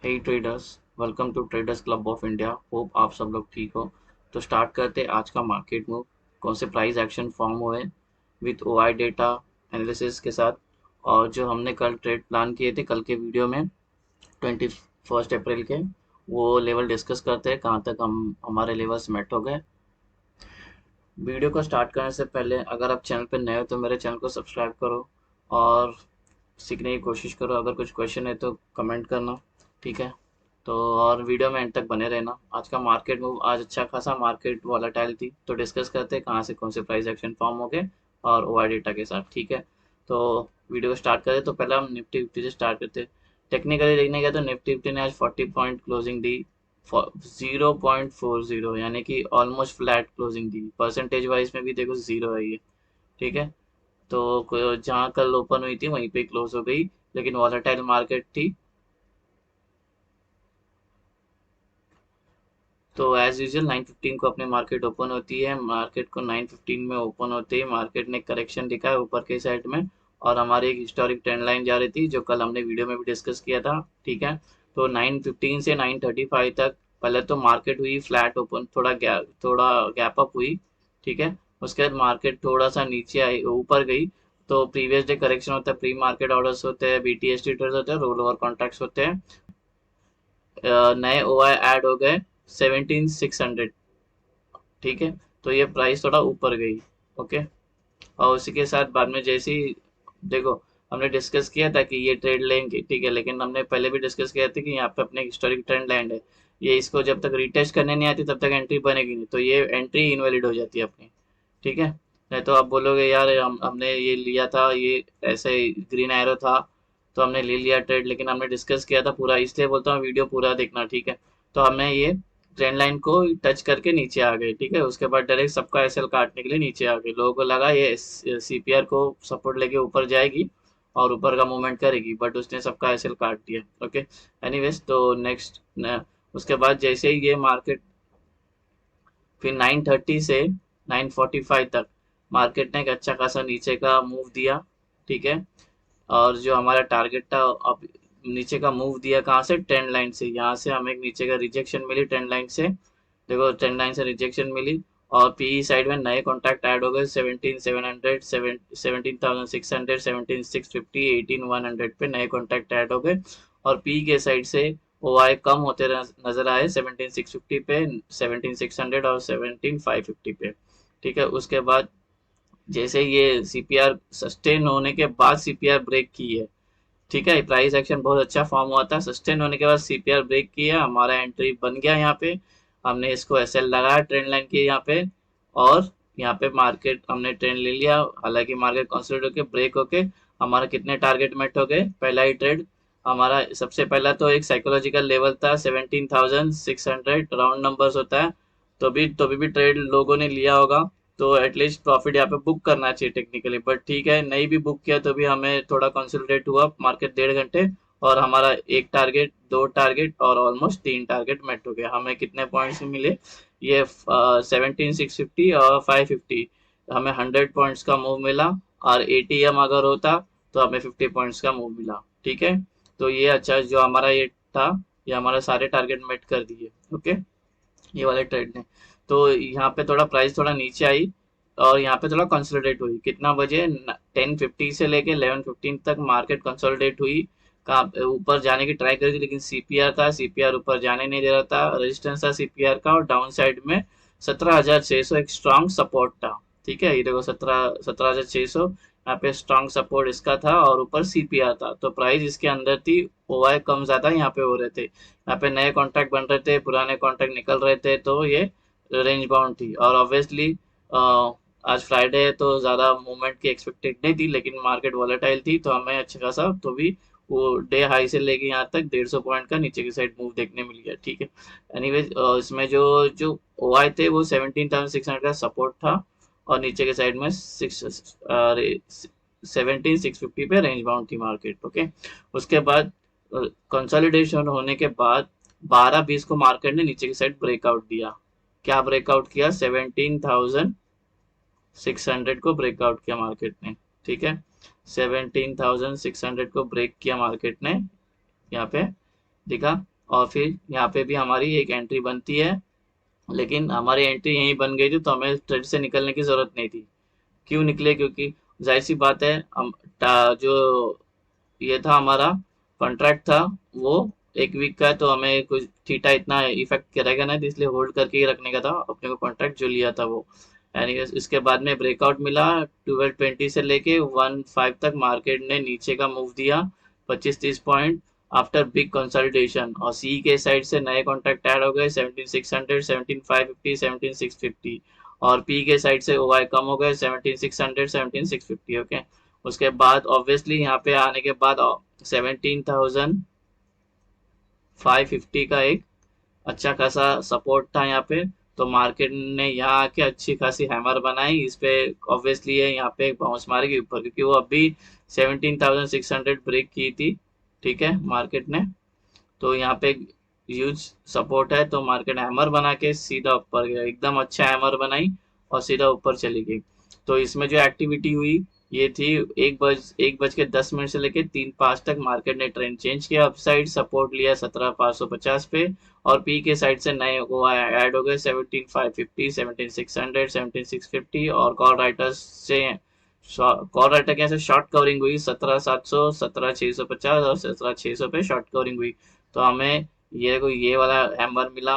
Hey traders, welcome to traders club of India. Hope आप सब लोग ठीक हो। तो स्टार्ट करते हैं आज का मार्केट मूव। कौन से प्राइस एक्शन फॉर्म हुए विथ ओआई डेटा एनालिसिस के साथ, और जो हमने कल ट्रेड प्लान किए थे कल के वीडियो में 21 अप्रैल के, वो लेवल डिस्कस करते हैं कहाँ तक हम हमारे लेवल्स मेट हो गए। वीडियो को स्टार्ट करने से पहले अगर आप चैनल पर नए हो तो मेरे चैनल को सब्सक्राइब करो और सीखने की कोशिश करो। अगर कुछ क्वेश्चन है तो कमेंट करना, ठीक है। तो और वीडियो में एंड तक बने रहना। आज का मार्केट मूव, आज अच्छा खासा मार्केट वॉलेटाइल थी, तो डिस्कस करते हैं कहाँ से कौन से प्राइस एक्शन फॉर्म हो गए और ओआई डेटा के साथ, ठीक है। तो वीडियो को स्टार्ट करें तो पहले हम निफ्टी फिफ्टी से स्टार्ट करते हैं। टेक्निकली देखने गया तो निफ्टी फिफ्टी ने आज 40 पॉइंट क्लोजिंग दी, 0.40, यानी कि ऑलमोस्ट फ्लैट क्लोजिंग दी। परसेंटेज वाइज में भी देखो जीरो है ये, ठीक है। तो जहाँ कल ओपन हुई थी वहीं पे क्लोज हो गई, लेकिन वॉलेटाइल मार्केट थी। तो एज यूजल 9:15 को अपने मार्केट ओपन होती है। मार्केट को 9:15 में ओपन होते ही मार्केट ने करेक्शन दिखा है ऊपर के साइड में, और हमारी एक हिस्टोरिक ट्रेंड लाइन जा रही थी जो कल हमने वीडियो में भी डिस्कस किया था, ठीक है। तो 9:15 से 9:35 तक पहले तो मार्केट हुई फ्लैट ओपन, थोड़ा गैप अप हुई, ठीक है। उसके बाद मार्केट थोड़ा सा नीचे आई, ऊपर गई। तो प्रीवियस डे करेक्शन होता है, प्री मार्केट ऑर्डर्स होते हैं, बीटीएसटी ट्रेडर्स होते हैं, रोल ओवर कॉन्ट्रैक्ट्स होते हैं। नए ओआई ऐड हो गए 17,600, ठीक है। तो ये प्राइस थोड़ा ऊपर गई, ओके। और उसी के साथ बाद में जैसे ही देखो, हमने डिस्कस किया था कि ये ट्रेड लेंगे, ठीक है, लेकिन हमने पहले भी डिस्कस किया था कि यहाँ पे अपने हिस्टोरिक ट्रेंड लाइन है, ये इसको जब तक रिटेस्ट करने नहीं आती तब तक एंट्री बनेगी नहीं, तो ये एंट्री इनवैलिड हो जाती है अपनी, ठीक है। नहीं तो आप बोलोगे यार हमने ये लिया था, ये ऐसे ग्रीन एरो था तो हमने ले लिया ट्रेड, लेकिन हमने डिस्कस किया था पूरा, इसलिए बोलता हूँ वीडियो पूरा देखना, ठीक है। तो हमने ये ट्रेंड लाइन को टच करके नीचे आ गए, ठीक है। उसके बाद डायरेक्ट सबका एसएल काटने के लिए नीचे आ गए। लोगों को लगा ये सीपीआर को सपोर्ट लेके ऊपर जाएगी और ऊपर का मूवमेंट करेगी, बट उसने सबका एसएल काट दिया, ओके। एनीवेज, तो नेक्स्ट उसके बाद जैसे ही ये मार्केट फिर 9:30 से 9:45 तक मार्केट ने एक अच्छा खासा नीचे का मूव दिया, ठीक है। और जो हमारा टारगेट था, अब नीचे का मूव दिया कहाँ से, ट्रेंड लाइन से। यहाँ से हमें एक नीचे का रिजेक्शन मिली ट्रेंड लाइन से, देखो ट्रेंड लाइन से रिजेक्शन मिली। और पीई साइड में नए कॉन्ट्रैक्ट ऐड हो गए, 17,700, 17,600, 17,650, 18,100 पे नए कॉन्ट्रैक्ट ऐड हो गए। और पी के साइड से ओआई कम होते नजर आए 17,650 पे, 17,600 और 17,550 पे, ठीक है। उसके बाद जैसे ये सीपीआर सस्टेन होने के बाद सीपीआर ब्रेक की है, ठीक है। प्राइस एक्शन बहुत अच्छा फॉर्म हुआ था, सस्टेन होने के बाद सीपीआर ब्रेक किया, हमारा एंट्री बन गया यहाँ पे। हमने इसको एसएल लगाया ट्रेंड लाइन के यहाँ पे, और यहाँ पे मार्केट हमने ट्रेंड ले लिया। हालांकि मार्केट कंसोलिडेट होके ब्रेक होके हमारा कितने टारगेट मेट हो गए, पहला ही ट्रेड हमारा सबसे पहला तो एक साइकोलॉजिकल लेवल था 17,600, राउंड नंबर्स होता है। तो भी ट्रेड लोगों ने लिया होगा, तो एटलीस्ट प्रॉफिट यहाँ पे बुक करना चाहिए टेक्निकली, बट ठीक है, नहीं भी बुक किया तो भी हमें थोड़ा कंसोलिडेट हुआ मार्केट 1.5 घंटे, और हमारा एक टारगेट, दो टारगेट और ऑलमोस्ट तीन टारगेट मेट हो गया। हमें कितने पॉइंट्स मिले, ये 17,650 और 550, हमें 100 पॉइंट्स का मूव मिला। और एटीएम अगर होता तो हमें 50 पॉइंट्स का मूव मिला, ठीक है। तो ये अच्छा जो हमारा ये था, ये हमारा सारे टारगेट मेट कर दिए, ओके, ये वाले ट्रेड ने। तो यहाँ पे थोड़ा प्राइस थोड़ा नीचे आई, और यहाँ पे थोड़ा कंसोलिडेट हुई। कितना बजे, 10:50 से लेके 11:15 तक मार्केट कंसोलिडेट हुई। कहाँ ऊपर जाने की ट्राई करी थी, लेकिन सीपीआर था, सीपीआर ऊपर जाने नहीं दे रहा था, रेजिस्टेंस था सीपीआर का, और डाउन साइड में 17,600 एक स्ट्रॉन्ग सपोर्ट था, ठीक है। ये देखो 17,600 यहाँ पे स्ट्रॉन्ग सपोर्ट इसका था, और ऊपर सीपीआर था, तो प्राइस इसके अंदर थी। ओआई कम ज्यादा यहाँ पे हो रहे थे, यहाँ पे नए कॉन्ट्रैक्ट बन रहे थे, पुराने कॉन्ट्रैक्ट निकल रहे थे, तो ये रेंज बाउंड थी। और ऑब्वियसली आज फ्राइडे है तो ज़्यादा मूवमेंट की एक्सपेक्टेड नहीं थी, लेकिन मार्केट वॉलेटाइल थी तो हमें अच्छा खासा तो भी वो डे हाई से लेके यहाँ तक 150 पॉइंट का नीचे की साइड मूव देखने मिल गया, ठीक है। एनीवेज, इसमें जो जो ओ आई थे वो 17,600 का सपोर्ट था, और नीचे के साइड में 17,650 पे रेंज बाउंड थी मार्केट, ओके। उसके बाद कंसोलिडेशन होने के बाद 12:20 को मार्केट ने नीचे की साइड ब्रेकआउट दिया। क्या ब्रेकआउट किया, 17,600 को ब्रेकआउट किया मार्केट ने, ठीक है। 17,600 को ब्रेक किया मार्केट ने, यहाँ पे दिखा। और फिर यहाँ पे भी हमारी एक एंट्री बनती है, लेकिन हमारी एंट्री यहीं बन गई थी तो हमें ट्रेड से निकलने की जरूरत नहीं थी। क्यों निकले? क्योंकि जाहिर सी बात है, हम जो ये था हमारा कॉन्ट्रैक्ट था वो 1 वीक का है, तो हमें कुछ थीटा इतना इफेक्ट करेगा नहीं, तो इसलिए होल्ड करके ही रखने का था अपने को कॉन्ट्रैक्ट जो लिया था वो। यानी इसके बाद में ब्रेकआउट मिला 1220 से लेके 15 तक मार्केट ने नीचे का मूव दिया 25-30 पॉइंट आफ्टर बिग कंसल्टेशन, और सी के साइड से नए कॉन्ट्रैक्ट ऐड हो गए 17600, 17550, 17650, और पी के साइड से ओआई कम हो गए 17600, 17650। ओके, उसके बाद ऑब्वियसली यहाँ पे आने के बाद 17,550 का एक अच्छा खासा सपोर्ट था यहाँ पे, तो मार्केट ने यहाँ आके अच्छी खासी हैमर बनाई इस पे। ऑब्वियसली है यहाँ पे बाउंस मारेगी ऊपर, क्योंकि वो अभी 17,600 ब्रेक की थी, ठीक है, मार्केट ने। तो यहाँ पे ह्यूज सपोर्ट है, तो मार्केट हैमर बना के सीधा ऊपर गया, एकदम अच्छा हैमर बनाई और सीधा ऊपर चली गई। तो इसमें जो एक्टिविटी हुई ये थी 1 बज के 10 मिनट से लेके 3:05 तक मार्केट ने ट्रेंड चेंज किया, अपसाइड सपोर्ट लिया 17,550 पे, और पी के साइड से नए वो ऐड हो गए 17,550, 17,600, 17,650, और कॉल राइटर्स से कॉल राइटर के यहाँ से शॉर्ट कवरिंग हुई 17,700, 17,650 और 17,600 पे शॉर्ट कवरिंग हुई। तो हमें ये वाला हैमर मिला,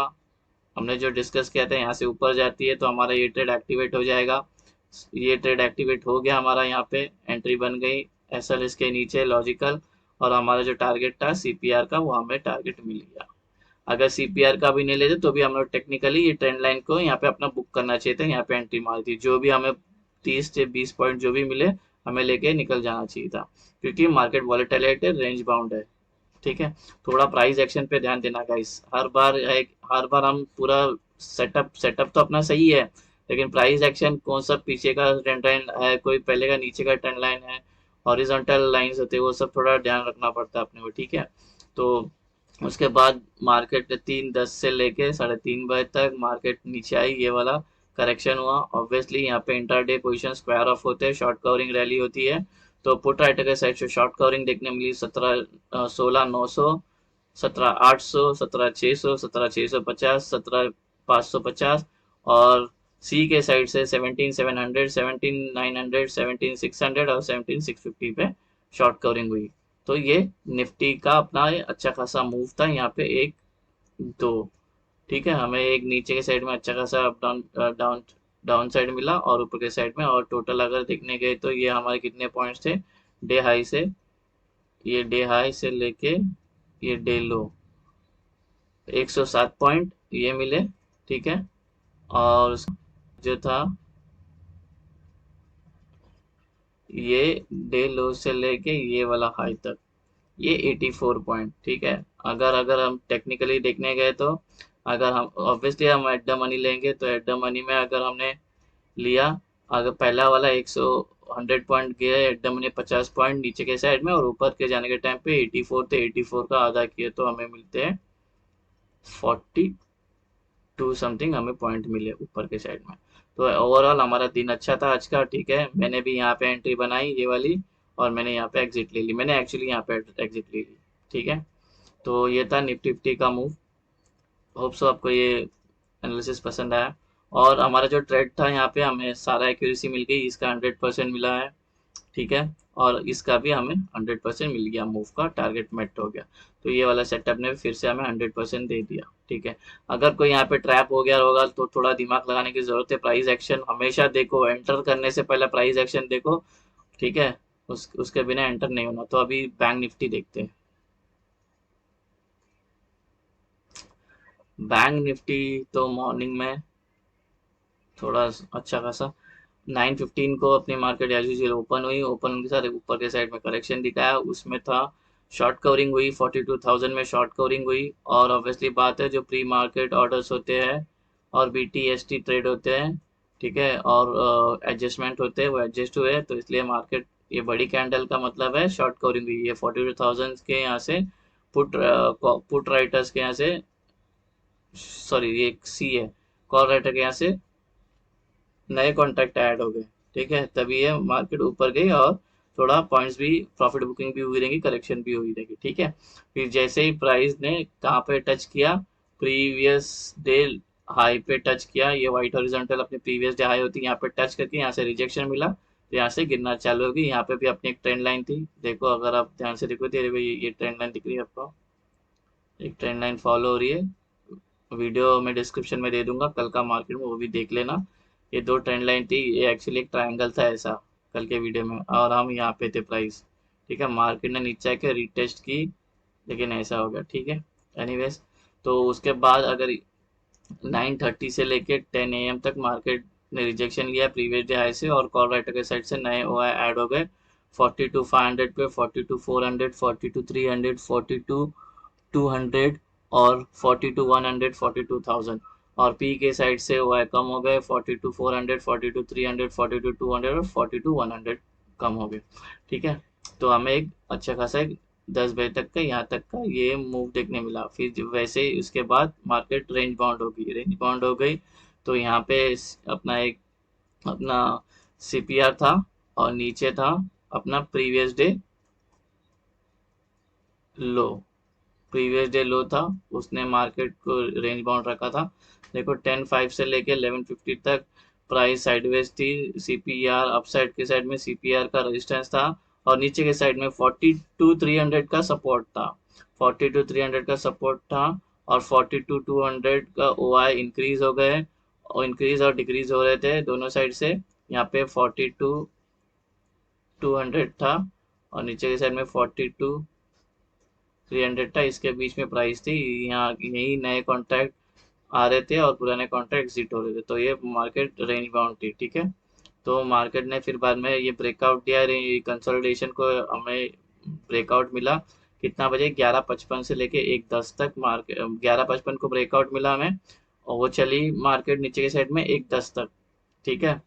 हमने जो डिस्कस किया था यहाँ से ऊपर जाती है तो हमारा ये ट्रेड एक्टिवेट हो जाएगा। ये ट्रेड एक्टिवेट हो गया हमारा, यहाँ पे एंट्री बन गई एसएल इसके नीचे लॉजिकल, और हमारा जो टारगेट था सीपीआर का वो हमें टारगेट मिल गया। अगर सीपीआर का भी नहीं लेते तो भी हम लोग टेक्निकली ये ट्रेंड लाइन को यहाँ पे अपना बुक करना चाहिए था, यहाँ पे एंट्री मार दी, जो भी हमें 30 से 20 पॉइंट जो भी मिले हमें लेके निकल जाना चाहिए था, क्योंकि मार्केट वॉलेटिलिटी रेंज बाउंड है। ठीक है, थोड़ा प्राइस एक्शन पे ध्यान देना गाइस, हर बार हम पूरा सेटअप तो अपना सही है, लेकिन प्राइस एक्शन कौन सा पीछे का ट्रेंड लाइन है, कोई पहले का नीचे का ट्रेंड लाइन है, हॉरिजॉन्टल लाइंस होते हैं, वो सब थोड़ा ध्यान रखना पड़ता है अपने को, ठीक है। तो उसके बाद मार्केट 3:10 से लेके 3:30 बजे तक मार्केट नीचे आई, ये वाला करेक्शन हुआ। ऑब्वियसली यहाँ पे इंटरडे पोजीशन स्क्वायर ऑफ होते हैं, शॉर्ट कवरिंग रैली होती है, तो पुट राइटर के साइड से शॉर्ट कवरिंग देखने मिली 16,900, 17,800, 17,600, 17,650, 17,550, और सी के साइड से 17,700, 17,900, 17,600 और 17,650 पे शॉर्ट कवरिंग हुई। तो ये निफ्टी का अपना ये अच्छा खासा मूव था यहाँ पे, एक दो, ठीक है, हमें एक नीचे के साइड में अच्छा खासा up down down down side मिला, और ऊपर के साइड में, और टोटल अगर देखने गए तो ये हमारे कितने पॉइंट्स थे डे हाई से, ये डे हाई से लेके ये डे लो 107 पॉइंट ये मिले, ठीक है। और जो था ये डे लो से लेके ये वाला हाई तक ये 84 पॉइंट, ठीक है। अगर अगर हम टेक्निकली देखने गए तो, अगर हम ऑब्वियसली हम एट द मनी लेंगे, तो एट द मनी में अगर हमने लिया, अगर पहला वाला 100 पॉइंट गया एट द मनी 50 पॉइंट नीचे के साइड में, और ऊपर के जाने के टाइम पे 84 थे, 84 का आधा किए तो हमें मिलते हैं 42 समथिंग हमें पॉइंट मिले ऊपर के साइड में। तो ओवरऑल हमारा दिन अच्छा था आज का, ठीक है। मैंने भी यहाँ पे एंट्री बनाई ये वाली, और मैंने यहाँ पे एग्जिट ले ली, मैंने एक्चुअली यहाँ पे एग्जिट ले ली, ठीक है। तो ये था निफ्टी फिफ्टी का मूव। होप सो आपको ये एनालिसिस पसंद आया, और हमारा जो ट्रेड था यहाँ पे हमें सारा एक्यूरेसी मिल गई, इसका 100% मिला है, ठीक है, और इसका भी हमें 100% मिल गया, मूव का टारगेट मेट हो गया। तो ये वाला सेटअप ने फिर से हमें 100% दे दिया, ठीक है। अगर कोई यहाँ पे ट्रैप हो गया होगा तो थोड़ा दिमाग लगाने की जरूरत है, प्राइस एक्शन हमेशा देखो, एंटर करने से पहले प्राइस एक्शन देखो, ठीक है, उसके बिना एंटर नहीं होना। तो अभी बैंक निफ्टी देखते हैं। बैंक निफ्टी तो मॉर्निंग में थोड़ा अच्छा खासा 9:15 को अपनी मार्केट एज यूजुअल ओपन हुई, ओपन के साथ ऊपर के साइड में करेक्शन दिखाया, उसमें था शॉर्ट कवरिंग हुई 42,000 में शॉर्ट कवरिंग हुई, और ऑब्वियसली बात है जो प्री मार्केट ऑर्डर्स होते हैं और BTST ट्रेड होते हैं, ठीक है, और एडजस्टमेंट होते हैं वो एडजस्ट हुए, तो इसलिए मार्केट ये बड़ी कैंडल का मतलब है शॉर्ट कवरिंग हुई, ये 42,000 के यहाँ से पुट राइटर्स के यहाँ से, सॉरी ये सी है, कॉल राइटर के यहाँ से नए कॉन्ट्रैक्ट ऐड हो गए, ठीक है, तभी ये मार्केट ऊपर गई और थोड़ा पॉइंट्स भी, प्रॉफिट बुकिंग भी हुई रहेगी, करेक्शन भी हुई रहेगी, ठीक है। फिर जैसे ही प्राइस ने कहाँ पे टच किया, प्रीवियस डे हाई पे टच किया, ये व्हाइट हॉरिजॉन्टल अपनी प्रीवियस डे हाई होती है, यहाँ पे टच करके यहाँ से रिजेक्शन मिला, तो यहाँ से गिरना चालू होगी। यहाँ पे भी अपनी एक ट्रेंड लाइन थी, देखो अगर आप ध्यान से देखो तो ये ट्रेंड लाइन दिख रही है आपको, एक ट्रेंड लाइन फॉलो हो रही है, वीडियो में डिस्क्रिप्शन में दे दूंगा कल का मार्केट में, वो भी देख लेना। ये दो ट्रेंड लाइन थी, ये एक्चुअली एक ट्रायंगल था ऐसा कल के वीडियो में, और हम यहाँ पे थे प्राइस, ठीक है। मार्केट ने नीचे आके रीटेस्ट की, लेकिन ऐसा हो गया, ठीक है। एनीवेज, तो उसके बाद अगर 9:30 से लेके 10 AM तक मार्केट ने रिजेक्शन लिया प्रीवियस डे हाई से, और कॉल राइटर के साइड से नए ओआई ऐड हो गए 42,500 पे, 42,400, 42,300, 42,200 और 42,100, 42,000। और पी के साइड से ओआई कम हो गए 42,400, 42,300, 42,200 और 42,100 कम हो गए, ठीक है। तो हमें एक अच्छा खासा एक 10 बजे तक का यहाँ तक का ये मूव देखने मिला। फिर वैसे ही उसके बाद मार्केट रेंज बाउंड हो गई, रेंज बाउंड हो गई, तो यहाँ पे अपना एक अपना सीपीआर था, और नीचे था अपना प्रीवियस डे लो, प्रीवियस डे लो था, उसने मार्केट को रेंज बाउंड रखा था। देखो 10:05 से लेके 11:50 तक प्राइस साइडवेज थी, सीपीआर अपसाइड के साइड में सीपीआर का रेजिस्टेंस था, और नीचे के साइड में 42,300 का सपोर्ट था, 42,300 का सपोर्ट था, और 42,200 का ओआई इंक्रीज हो गए, और इंक्रीज और डिक्रीज हो रहे थे दोनों साइड से। यहाँ पे 42,200 था, और नीचे के साइड में 42,300 था, इसके बीच में प्राइस थी। यहाँ यही नए कॉन्ट्रैक्ट आ रहे थे और पुराने कॉन्ट्रैक्ट एग्जिट हो रहे थे, तो ये मार्केट रेंज बाउंड थी, ठीक है। तो मार्केट ने फिर बाद में ये ब्रेकआउट दिया, कंसोलिडेशन को हमें ब्रेकआउट मिला, कितना बजे 11:55 से लेके 1:10 तक, मार्केट 11:55 को ब्रेकआउट मिला हमें, और वो चली मार्केट नीचे के साइड में 1:10 तक, ठीक है।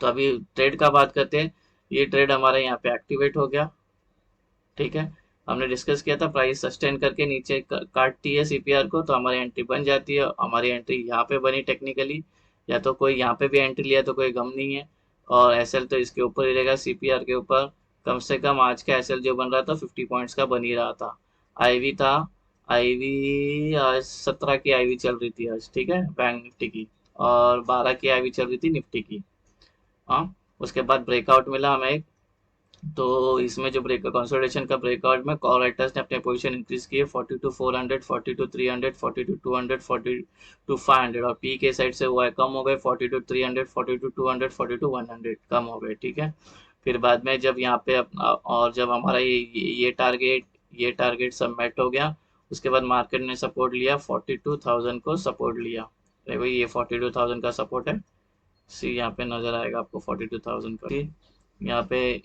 तो अभी ट्रेड का बात करते हैं, ये ट्रेड हमारा यहाँ पे एक्टिवेट हो गया, ठीक है। हमने डिस्कस किया था प्राइस सस्टेन करके नीचे काटती है सीपीआर को, तो हमारी एंट्री बन जाती है, हमारी एंट्री यहाँ पे बनी टेक्निकली, या तो कोई यहाँ पे भी एंट्री लिया तो कोई गम नहीं है, और एसएल तो इसके ऊपर ही रहेगा सीपीआर के ऊपर। कम से कम आज का एसएल जो बन रहा था 50 पॉइंट्स का बन ही रहा था। आईवी था, आईवी आज 17 की आईवी चल रही थी आज, ठीक है, बैंक निफ्टी की, और 12 की आईवी चल रही थी निफ्टी की। हाँ, उसके बाद ब्रेकआउट मिला हमें, तो इसमें जो ब्रेक कंसोलिडेशन का ब्रेकआउट में कॉल राइटर्स ने अपने पोजीशन इंक्रीज किए 42,400, 42,300, 42,200, 42,500, और पी के साइड से वो कम हो गए 42,300, 42,200, 42,100 कम हो गए, ठीक है। फिर बाद में जब यहाँ पे और जब हमारा ये टारगेट सब मेट हो गया, उसके बाद मार्केट ने सपोर्ट लिया 42,000 को सपोर्ट लिया। देखो ये 42,000 का सपोर्ट है, सी यहाँ पे नजर आएगा आपको 42,000 का, यहाँ पे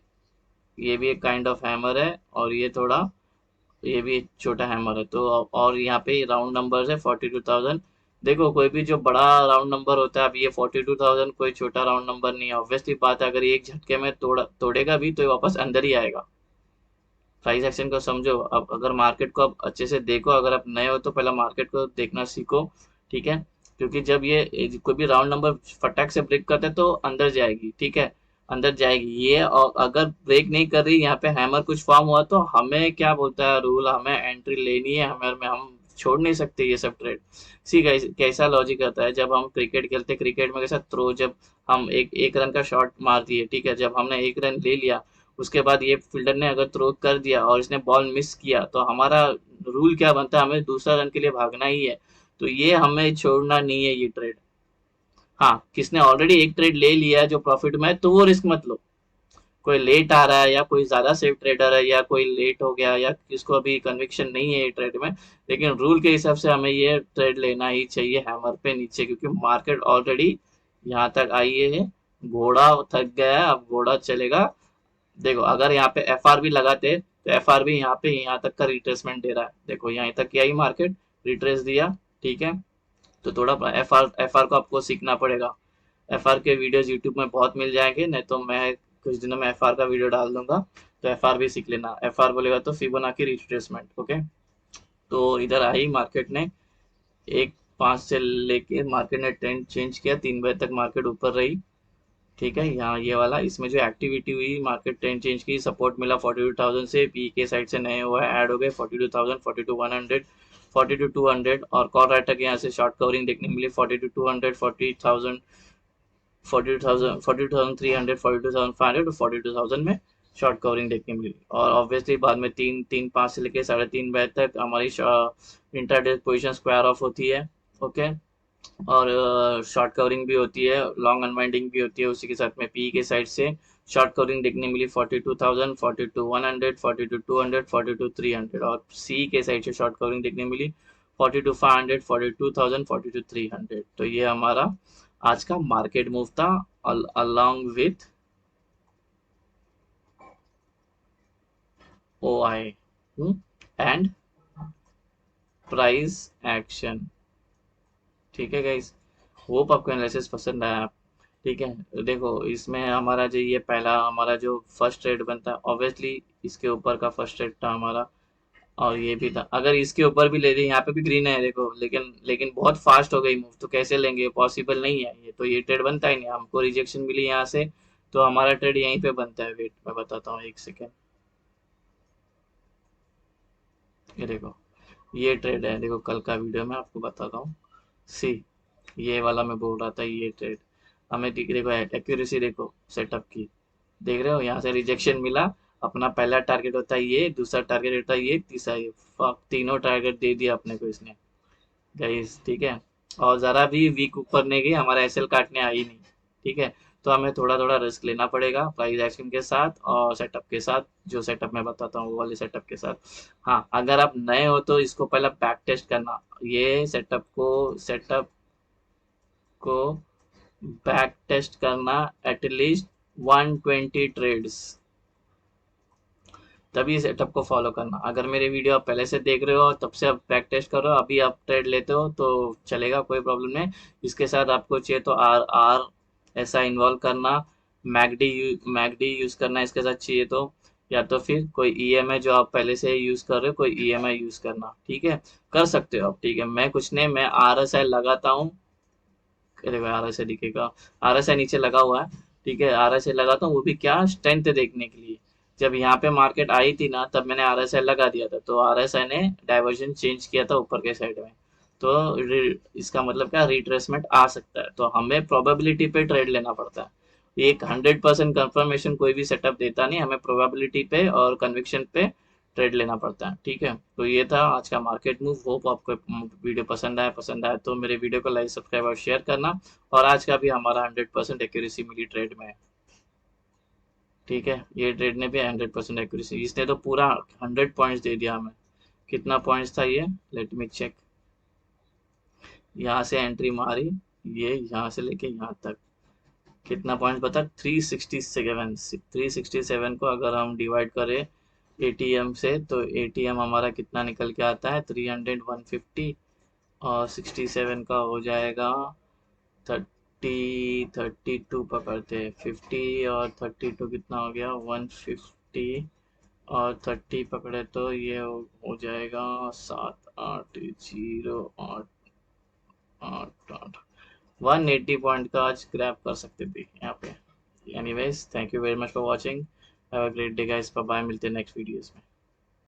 ये भी एक काइंड ऑफ हैमर है, और ये थोड़ा, ये भी एक छोटा हैमर है, तो और यहाँ पे राउंड नंबर है 42,000। देखो कोई भी जो बड़ा राउंड नंबर होता है, अब ये 42,000 कोई छोटा राउंड नंबर नहीं है, ऑब्वियसली बात है, अगर ये एक झटके में तोड़ेगा भी तो ये वापस अंदर ही आएगा। प्राइस एक्शन को समझो, अब अगर मार्केट को अब अच्छे से देखो, अगर आप नए हो तो पहले मार्केट को देखना सीखो, ठीक है। क्योंकि जब ये कोई भी राउंड नंबर फटाक से ब्रेक करते हैं तो अंदर जाएगी, ठीक है, अंदर जाएगी ये, और अगर ब्रेक नहीं कर रही यहाँ पे हैमर कुछ फॉर्म हुआ, तो हमें क्या बोलता है रूल, हमें एंट्री लेनी है, हमें में हम छोड़ नहीं सकते ये सब ट्रेड। सी कैसा लॉजिक आता है, जब हम क्रिकेट खेलते, क्रिकेट में कैसा थ्रो, जब हम एक एक रन का शॉट मार दिए, ठीक है, जब हमने एक रन ले लिया, उसके बाद ये फील्डर ने अगर थ्रो कर दिया और इसने बॉल मिस किया, तो हमारा रूल क्या बनता है, हमें दूसरा रन के लिए भागना ही है, तो ये हमें छोड़ना नहीं है ये ट्रेड। हाँ, किसने ऑलरेडी एक ट्रेड ले लिया है जो प्रॉफिट में है, तो वो रिस्क मत लो। कोई लेट आ रहा है, या कोई ज्यादा सेफ ट्रेडर है, या कोई लेट हो गया, या किसको अभी कन्विक्शन नहीं है ये ट्रेड में, लेकिन रूल के हिसाब से हमें ये ट्रेड लेना ही चाहिए हैमर पे नीचे, क्योंकि मार्केट ऑलरेडी यहाँ तक आई है, घोड़ा थक गया है, अब घोड़ा चलेगा। देखो अगर यहाँ पे एफ आर बी लगाते, तो एफ आर बी यहाँ पे यहाँ तक का रिट्रेसमेंट दे रहा है, देखो यहाँ तक किया ही मार्केट रिट्रेस दिया, ठीक है। तो थोड़ा एफ आर को आपको सीखना पड़ेगा। एफ आर के वीडियोस यूट्यूब में बहुत मिल जाएंगे, नहीं तो मैं कुछ दिनों में एफ आर का वीडियो डाल दूंगा, तो एफ आर भी सीख लेना। एफ आर बोलेगा तो फिबोनाची रिट्रेसमेंट, ओके। तो इधर आई मार्केट ने 1:05 से लेके मार्केट ने ट्रेंड चेंज किया, 3 बजे तक मार्केट ऊपर रही, ठीक है। यहाँ ये वाला, इसमें जो एक्टिविटी हुई, मार्केट ट्रेंड चेंज की, सपोर्ट मिला 42,000 से, पी के साइड से नए हुआ है, ऐड हो गए 42,000, 42,100, 42,200, और कॉल राइटर के यहाँ से शॉर्ट कवरिंग देखने को मिली 42,200, 40,000, 42,000, 42,300, 42,500 और 42,000 में शॉर्ट कवरिंग देखने मिली। और ऑब्वियसली बाद में 3, 5 से लेके 3:30 बजे तक हमारी इंटरडे पोजीशन स्क्वायर ऑफ होती है। ओके। और शॉर्ट कवरिंग भी होती है, लॉन्ग अनवाइंडिंग भी होती है, उसी के साथ में पी के साइड से शॉर्ट कवरिंग देखने मिली 42,000, 42,100, 42,200, 42,300, और सी के साइड से शॉर्ट कवरिंग देखने मिली 42,500, 42,000, 42,300। तो ये हमारा आज का मार्केट मूव था, along with O I and price action. ठीक है गाइस, होप आपको एनालिसिस पसंद आया। ठीक है, देखो इसमें हमारा जो ये पहला हमारा जो फर्स्ट ट्रेड बनता है, ऑब्वियसली इसके ऊपर का फर्स्ट ट्रेड था हमारा, और ये भी था। अगर इसके ऊपर भी ले लें, यहाँ पे भी ग्रीन है देखो, लेकिन लेकिन बहुत फास्ट हो गई मूव, तो कैसे लेंगे, पॉसिबल नहीं है ये, तो ये ट्रेड बनता ही नहीं, हमको रिजेक्शन मिली यहाँ से, तो हमारा ट्रेड यहीं पे बनता है। वेट मैं बताता हूँ, एक सेकेंड। ये देखो, ये ट्रेड है, देखो कल का वीडियो में आपको बताता हूँ। सी, ये वाला मैं बोल रहा था, ये ट्रेड हमें देखो एक्यूरेसी देखो सेटअप की, देख रहे हो, यहाँ से रिजेक्शन मिला, अपना पहला टारगेट होता है ये, दूसरा टारगेट होता है ये, तीसरा ये, तीनों टारगेट दे दिया अपने को इसने गाइस। ठीक है, और ज़रा भी वीक ऊपर नहीं गई, हमारा एसएल काटने आई नहीं। ठीक है, तो हमें थोड़ा थोड़ा रिस्क लेना पड़ेगा प्राइस एक्शन के साथ और सेटअप के साथ, जो सेटअप मैं बताता हूँ वो वाले सेटअप के साथ। हाँ, अगर आप नए हो तो इसको पहले बैक टेस्ट करना, ये सेटअप को बैक टेस्ट करना, एटलीस्ट 120 ट्रेड्स, तभी सेटअप को फॉलो करना। अगर मेरे वीडियो आप पहले से देख रहे हो, तब से आप बैक टेस्ट करो, अभी आप ट्रेड लेते हो तो चलेगा, कोई प्रॉब्लम नहीं। इसके साथ आपको चाहिए तो आर आर ऐसा इन्वॉल्व करना, मैकडी यूज करना इसके साथ चाहिए तो, या तो फिर कोई ईएमआई जो आप पहले से यूज कर रहे हो, कोई ईएमआई यूज करना। ठीक है, कर सकते हो आप। ठीक है, मैं कुछ नहीं, मैं आरएसआई लगाता हूँ। अरे भाई, आरएसआई दिखेगा, आरएसआई नीचे लगा हुआ है। ठीक है, आरएसआई लगाता हूँ, वो भी क्या, स्ट्रेंथ देखने के लिए। जब यहाँ पे मार्केट आई थी ना, तब मैंने आरएसआई लगा दिया था, तो आरएसआई ने डाइवर्जन चेंज किया था ऊपर के साइड में, तो इसका मतलब क्या, रिट्रेसमेंट आ सकता है, तो हमें प्रोबेबिलिटी पे ट्रेड लेना पड़ता है। एक 100% कंफर्मेशन कोई भी सेटअप देता नहीं, हमें प्रोबेबिलिटी पे और कन्विक्शन पे ट्रेड लेना पड़ता है। ठीक है, तो ये था आज का मार्केट मूव। होप आपको वीडियो पसंद आया तो मेरे वीडियो को लाइक, सब्सक्राइब और शेयर करना। और आज का भी हमारा 100% एक्यूरेसी मिली ट्रेड में। ठीक है, ये ट्रेड ने भी 100% एक्यूरेसी, इसने तो पूरा 100 पॉइंट्स दे दिया हमें। कितना पॉइंट्स था ये, लेट मी चेक। यहाँ से एंट्री मारी, ये यहाँ से लेके यहाँ तक कितना पॉइंट बता, 367। 367 को अगर हम डिवाइड करें एटीएम से, तो एटीएम हमारा कितना निकल के आता है, 300, 150, और 67 का हो जाएगा 32 पकड़ते हैं, 50 और 32 कितना हो गया, 150, और 30 पकड़े तो ये हो जाएगा 780, 8 180 पॉइंट का आज ग्रैब कर सकते थे यहाँ पे। Anyways, thank you very much for watching, have a great day guys, bye bye, मिलते हैं नेक्स्ट वीडियोस में।